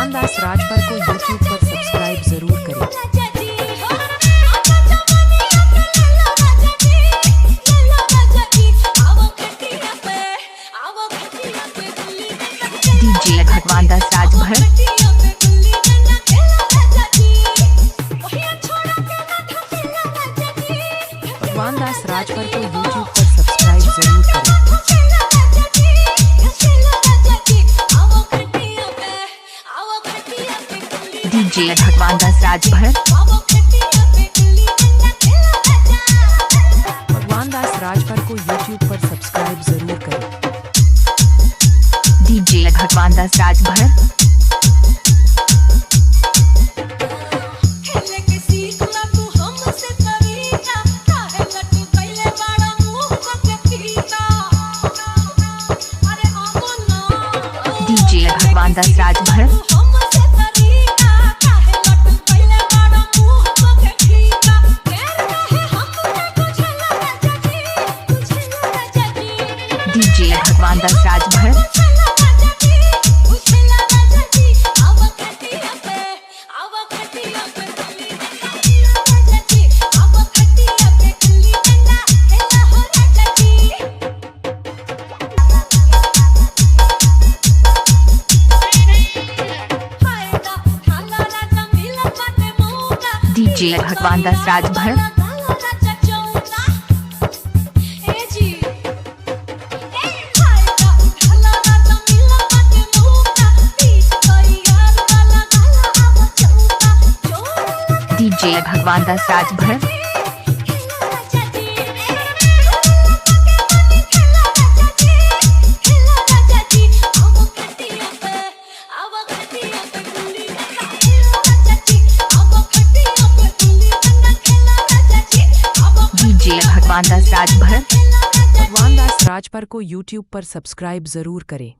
भगवान दास राजभर को यूट्यूब पर सब्सक्राइब जरूर करें। डीजे भगवान दास राजभर। भगवान दास राजभर को यूट्यूब पर सब्सक्राइब जरूर करें। डीजे भगवान दास राजभर। भगवान दास राजभर को यूट्यूब पर सब्सक्राइब जरूर करें। डीजे भगवान दास राजभर। डीजे भगवान दास राजभर। डीजे भगवान दास राजभर। डीजे भगवान दास राजभर। डीजे भगवान दास राजभर। डीजे भगवान दास राजभर। भगवान दास राजभर को यूट्यूब पर सब्सक्राइब जरूर करें।